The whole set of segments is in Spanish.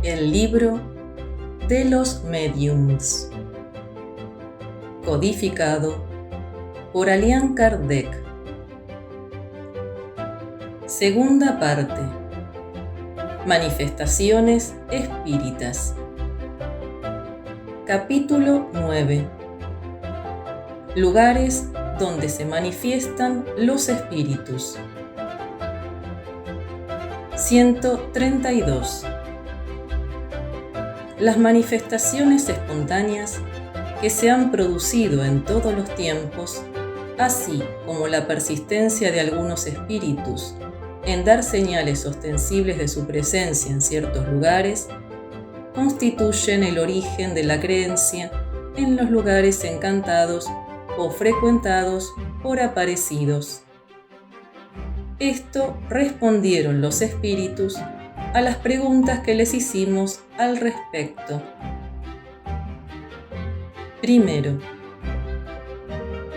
El libro de los médiums, codificado por Allan Kardec. Segunda parte. Manifestaciones espíritas. Capítulo 9. Lugares donde se manifiestan los espíritus. 132. Las manifestaciones espontáneas que se han producido en todos los tiempos, así como la persistencia de algunos espíritus en dar señales ostensibles de su presencia en ciertos lugares, constituyen el origen de la creencia en los lugares encantados o frecuentados por aparecidos. Esto respondieron los espíritus a las preguntas que les hicimos al respecto. Primero,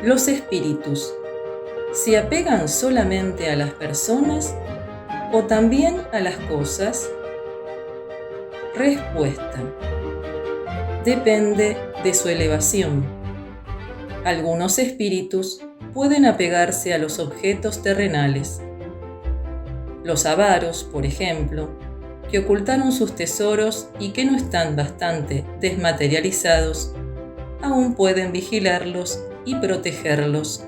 ¿los espíritus se apegan solamente a las personas o también a las cosas? Respuesta: depende de su elevación. Algunos espíritus pueden apegarse a los objetos terrenales. Los avaros, por ejemplo, que ocultaron sus tesoros y que no están bastante desmaterializados, aún pueden vigilarlos y protegerlos.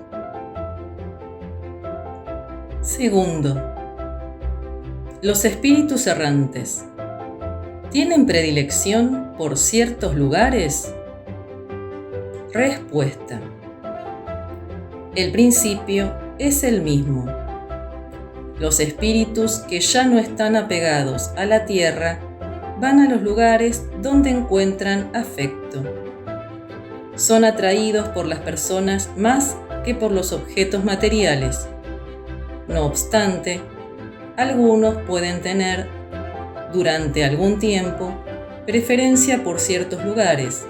Segundo, los espíritus errantes, ¿tienen predilección por ciertos lugares? Respuesta: el principio es el mismo. Los espíritus que ya no están apegados a la tierra van a los lugares donde encuentran afecto. Son atraídos por las personas más que por los objetos materiales. No obstante, algunos pueden tener, durante algún tiempo, preferencia por ciertos lugares,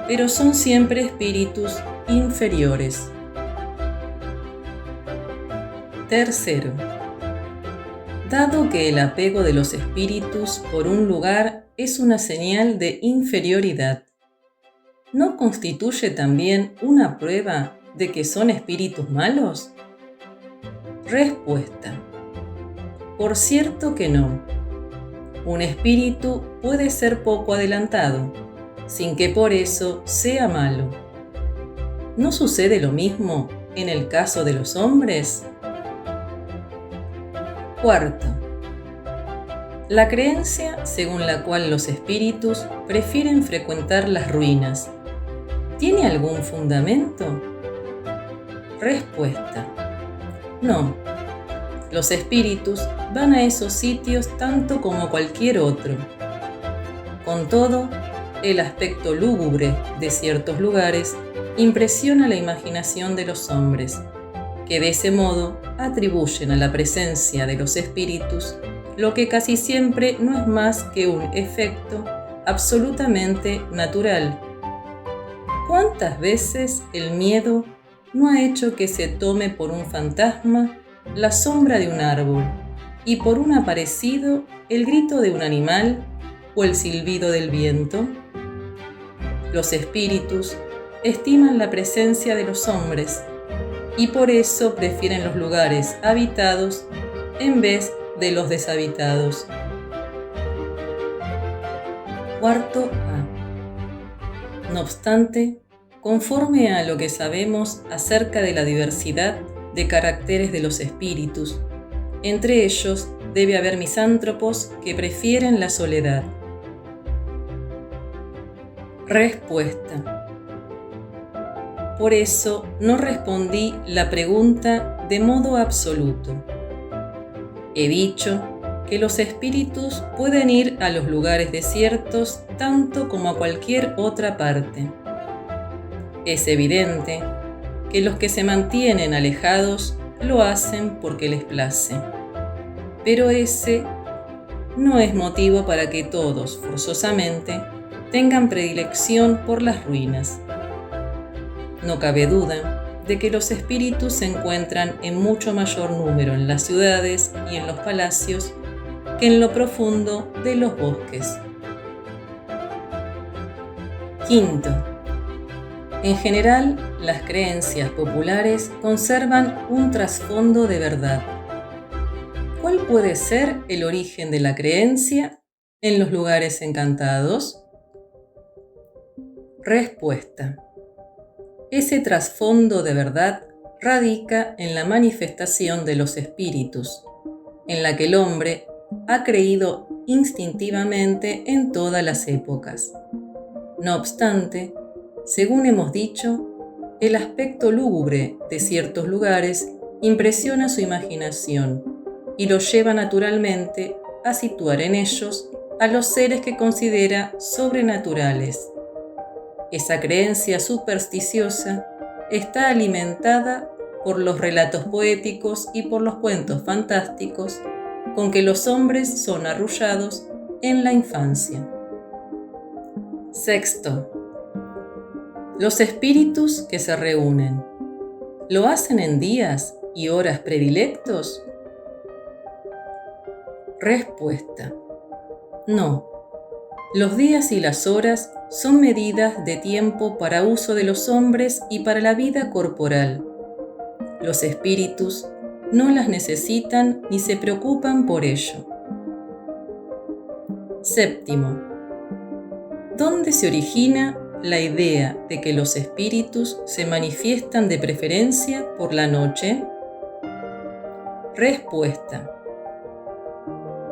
pero son siempre espíritus inferiores. Tercero, dado que el apego de los espíritus por un lugar es una señal de inferioridad, ¿no constituye también una prueba de que son espíritus malos? Respuesta: por cierto que no. Un espíritu puede ser poco adelantado, sin que por eso sea malo. ¿No sucede lo mismo en el caso de los hombres? Cuarto, la creencia según la cual los espíritus prefieren frecuentar las ruinas, ¿tiene algún fundamento? Respuesta: no. Los espíritus van a esos sitios tanto como cualquier otro. Con todo, el aspecto lúgubre de ciertos lugares impresiona la imaginación de los hombres, que de ese modo atribuyen a la presencia de los espíritus lo que casi siempre no es más que un efecto absolutamente natural. ¿Cuántas veces el miedo no ha hecho que se tome por un fantasma la sombra de un árbol y por un aparecido el grito de un animal o el silbido del viento? Los espíritus estiman la presencia de los hombres y por eso prefieren los lugares habitados en vez de los deshabitados. Cuarto A. No obstante, conforme a lo que sabemos acerca de la diversidad de caracteres de los espíritus, entre ellos debe haber misántropos que prefieren la soledad. Respuesta: por eso no respondí la pregunta de modo absoluto. He dicho que los espíritus pueden ir a los lugares desiertos tanto como a cualquier otra parte. Es evidente que los que se mantienen alejados lo hacen porque les place, pero ese no es motivo para que todos, forzosamente, tengan predilección por las ruinas. No cabe duda de que los espíritus se encuentran en mucho mayor número en las ciudades y en los palacios que en lo profundo de los bosques. Quinto, en general, las creencias populares conservan un trasfondo de verdad. ¿Cuál puede ser el origen de la creencia en los lugares encantados? Respuesta. Ese trasfondo de verdad radica en la manifestación de los espíritus, en la que el hombre ha creído instintivamente en todas las épocas. No obstante, según hemos dicho, el aspecto lúgubre de ciertos lugares impresiona su imaginación y lo lleva naturalmente a situar en ellos a los seres que considera sobrenaturales. Esa creencia supersticiosa está alimentada por los relatos poéticos y por los cuentos fantásticos con que los hombres son arrullados en la infancia. Sexto, los espíritus que se reúnen, ¿lo hacen en días y horas predilectos? Respuesta. No. Los días y las horas son medidas de tiempo para uso de los hombres y para la vida corporal. Los espíritus no las necesitan ni se preocupan por ello. Séptimo. ¿Dónde se origina la idea de que los espíritus se manifiestan de preferencia por la noche? Respuesta.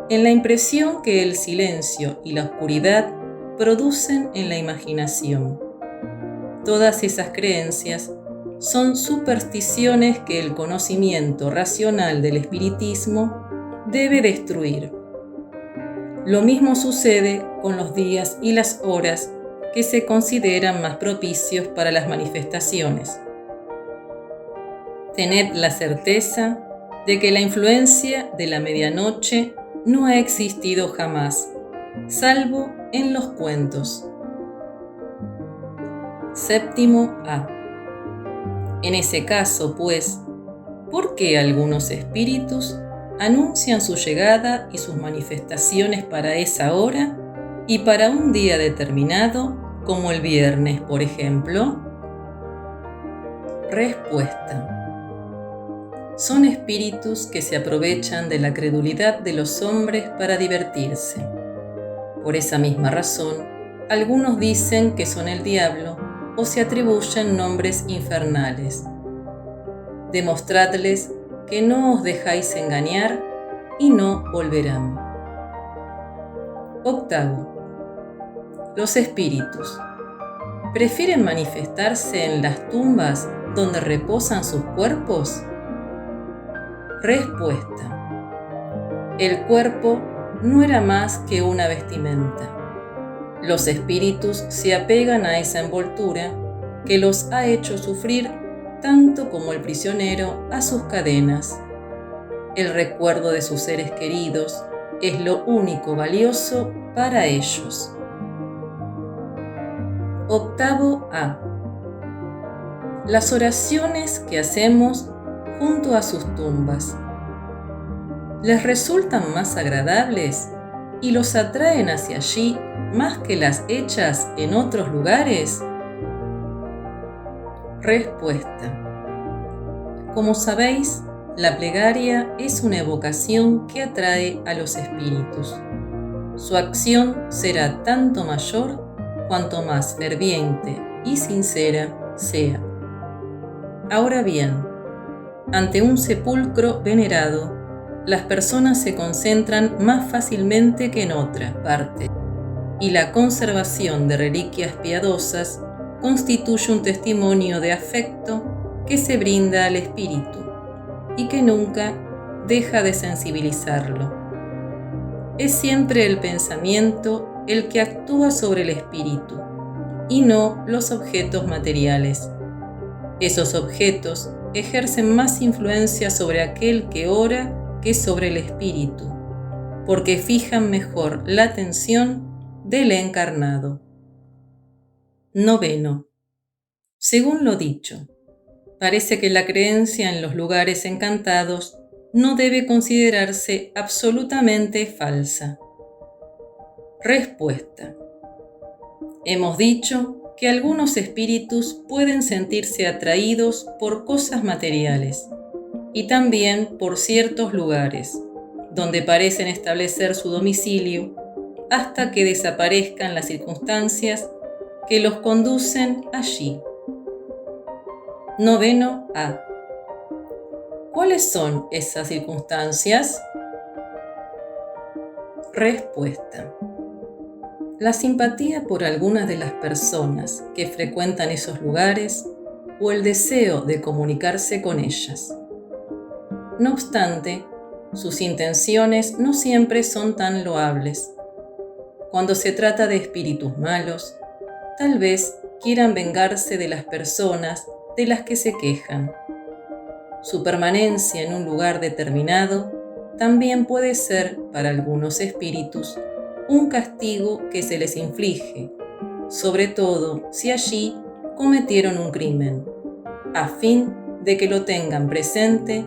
En la impresión que el silencio y la oscuridad producen en la imaginación. Todas esas creencias son supersticiones que el conocimiento racional del espiritismo debe destruir. Lo mismo sucede con los días y las horas que se consideran más propicios para las manifestaciones. Tened la certeza de que la influencia de la medianoche no ha existido jamás, salvo en los cuentos. Séptimo A. En ese caso, pues, ¿por qué algunos espíritus anuncian su llegada y sus manifestaciones para esa hora y para un día determinado, como el viernes, por ejemplo? Respuesta. Son espíritus que se aprovechan de la credulidad de los hombres para divertirse. Por esa misma razón, algunos dicen que son el diablo o se atribuyen nombres infernales. Demostradles que no os dejáis engañar y no volverán. Octavo. Los espíritus ¿prefieren manifestarse en las tumbas donde reposan sus cuerpos? Respuesta. El cuerpo no era más que una vestimenta. Los espíritus se apegan a esa envoltura que los ha hecho sufrir tanto como el prisionero a sus cadenas. El recuerdo de sus seres queridos es lo único valioso para ellos. Octavo A. Las oraciones que hacemos junto a sus tumbas, ¿les resultan más agradables y los atraen hacia allí más que las hechas en otros lugares? Respuesta. Como sabéis, la plegaria es una evocación que atrae a los espíritus. Su acción será tanto mayor cuanto más ferviente y sincera sea. Ahora bien, ante un sepulcro venerado, las personas se concentran más fácilmente que en otra parte, y la conservación de reliquias piadosas constituye un testimonio de afecto que se brinda al espíritu y que nunca deja de sensibilizarlo. Es siempre el pensamiento el que actúa sobre el espíritu y no los objetos materiales. Esos objetos ejercen más influencia sobre aquel que ora que sobre el espíritu, porque fijan mejor la atención del encarnado. Noveno. Según lo dicho, parece que la creencia en los lugares encantados no debe considerarse absolutamente falsa. Respuesta. Hemos dicho que algunos espíritus pueden sentirse atraídos por cosas materiales y también por ciertos lugares, donde parecen establecer su domicilio hasta que desaparezcan las circunstancias que los conducen allí. 9A. ¿Cuáles son esas circunstancias? Respuesta. La simpatía por algunas de las personas que frecuentan esos lugares o el deseo de comunicarse con ellas. No obstante, sus intenciones no siempre son tan loables. Cuando se trata de espíritus malos, tal vez quieran vengarse de las personas de las que se quejan. Su permanencia en un lugar determinado también puede ser, para algunos espíritus, un castigo que se les inflige, sobre todo si allí cometieron un crimen, a fin de que lo tengan presente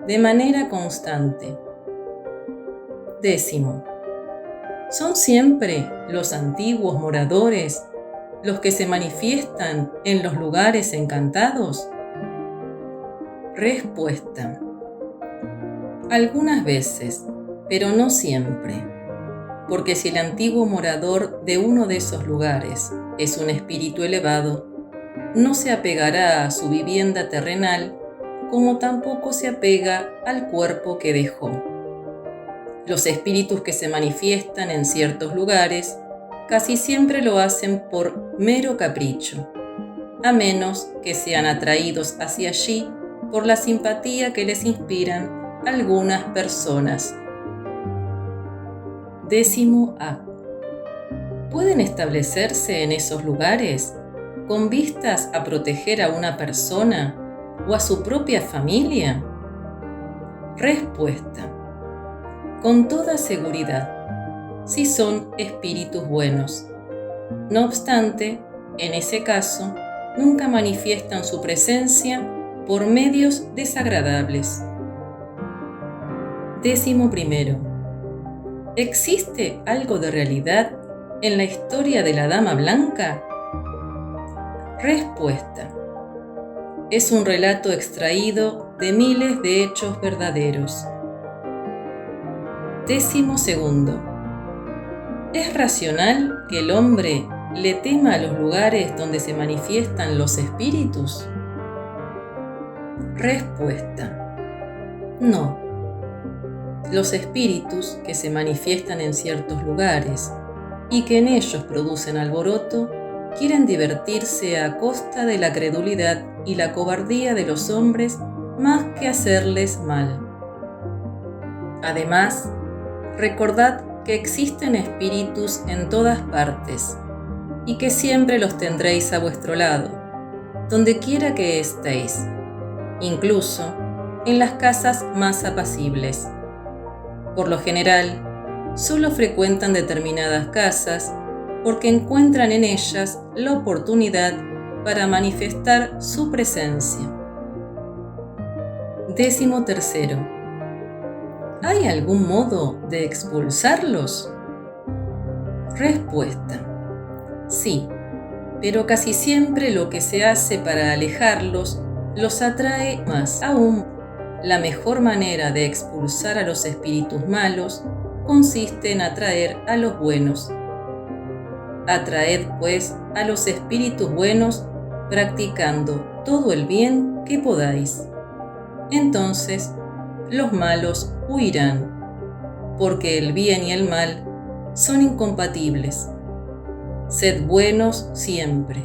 de manera constante. 10. ¿Son siempre los antiguos moradores los que se manifiestan en los lugares encantados? Respuesta. Algunas veces, pero no siempre, porque si el antiguo morador de uno de esos lugares es un espíritu elevado, no se apegará a su vivienda terrenal como tampoco se apega al cuerpo que dejó. Los espíritus que se manifiestan en ciertos lugares casi siempre lo hacen por mero capricho, a menos que sean atraídos hacia allí por la simpatía que les inspiran algunas personas. 10A. ¿Pueden establecerse en esos lugares con vistas a proteger a una persona o a su propia familia? Respuesta. Con toda seguridad, si son espíritus buenos. No obstante, en ese caso, nunca manifiestan su presencia por medios desagradables. 11. ¿Existe algo de realidad en la historia de la Dama Blanca? Respuesta. Es un relato extraído de miles de hechos verdaderos. 12. ¿Es racional que el hombre le tema a los lugares donde se manifiestan los espíritus? Respuesta. No. Los espíritus que se manifiestan en ciertos lugares y que en ellos producen alboroto quieren divertirse a costa de la credulidad y la cobardía de los hombres más que hacerles mal. Además, recordad que existen espíritus en todas partes y que siempre los tendréis a vuestro lado, donde quiera que estéis, incluso en las casas más apacibles. Por lo general, solo frecuentan determinadas casas porque encuentran en ellas la oportunidad para manifestar su presencia. 13. ¿Hay algún modo de expulsarlos? Respuesta. Sí, pero casi siempre lo que se hace para alejarlos los atrae más aún. La mejor manera de expulsar a los espíritus malos consiste en atraer a los buenos. Atraed, pues, a los espíritus buenos practicando todo el bien que podáis. Entonces, los malos huirán, porque el bien y el mal son incompatibles. Sed buenos siempre,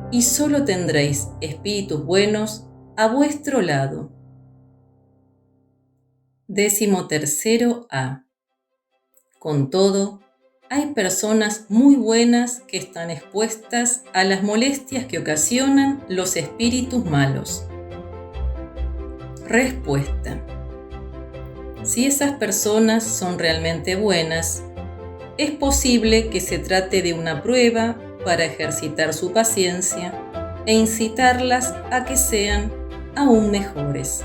y solo tendréis espíritus buenos a vuestro lado. 13A. Con todo, hay personas muy buenas que están expuestas a las molestias que ocasionan los espíritus malos. Respuesta. Si esas personas son realmente buenas, es posible que se trate de una prueba para ejercitar su paciencia e incitarlas a que sean aún mejores.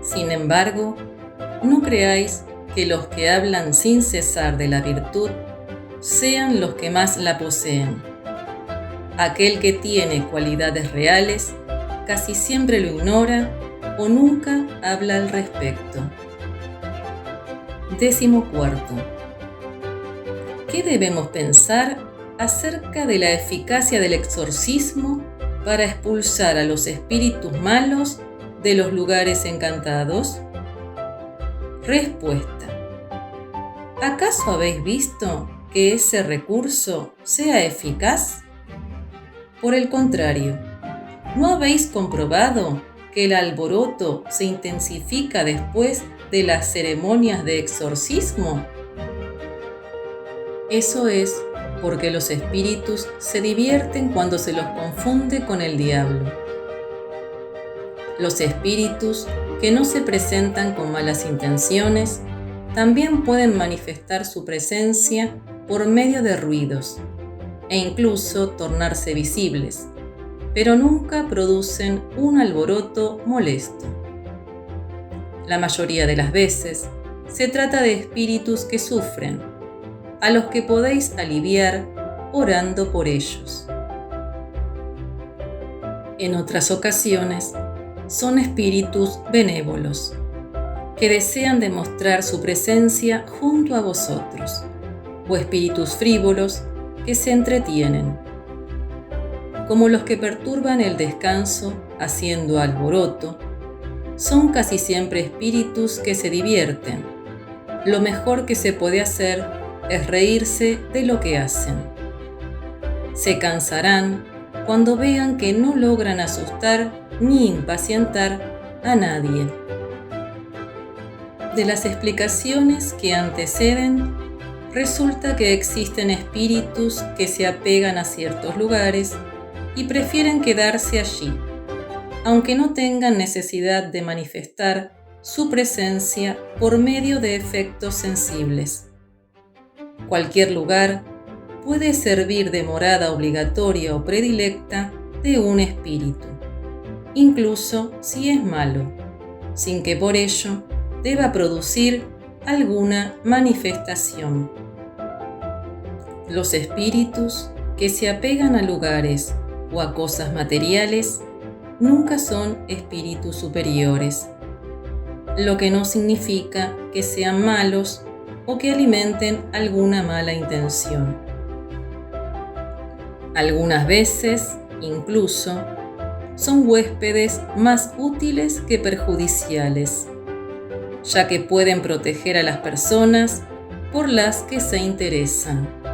Sin embargo, no creáis que los que hablan sin cesar de la virtud sean los que más la poseen. Aquel que tiene cualidades reales casi siempre lo ignora o nunca habla al respecto. 14. ¿Qué debemos pensar acerca de la eficacia del exorcismo para expulsar a los espíritus malos de los lugares encantados? Respuesta. ¿Acaso habéis visto que ese recurso sea eficaz? Por el contrario, ¿no habéis comprobado que el alboroto se intensifica después de las ceremonias de exorcismo? Eso es porque los espíritus se divierten cuando se los confunde con el diablo. Los espíritus que no se presentan con malas intenciones también pueden manifestar su presencia por medio de ruidos e incluso tornarse visibles, pero nunca producen un alboroto molesto. La mayoría de las veces se trata de espíritus que sufren, a los que podéis aliviar orando por ellos. En otras ocasiones, son espíritus benévolos, que desean demostrar su presencia junto a vosotros, o espíritus frívolos que se entretienen, como los que perturban el descanso haciendo alboroto. Son casi siempre espíritus que se divierten. Lo mejor que se puede hacer es reírse de lo que hacen. Se cansarán cuando vean que no logran asustar ni impacientar a nadie. De las explicaciones que anteceden, resulta que existen espíritus que se apegan a ciertos lugares y prefieren quedarse allí, aunque no tengan necesidad de manifestar su presencia por medio de efectos sensibles. Cualquier lugar puede servir de morada obligatoria o predilecta de un espíritu, incluso si es malo, sin que por ello deba producir alguna manifestación. Los espíritus que se apegan a lugares o a cosas materiales nunca son espíritus superiores, lo que no significa que sean malos o que alimenten alguna mala intención. Algunas veces, incluso, son huéspedes más útiles que perjudiciales, ya que pueden proteger a las personas por las que se interesan.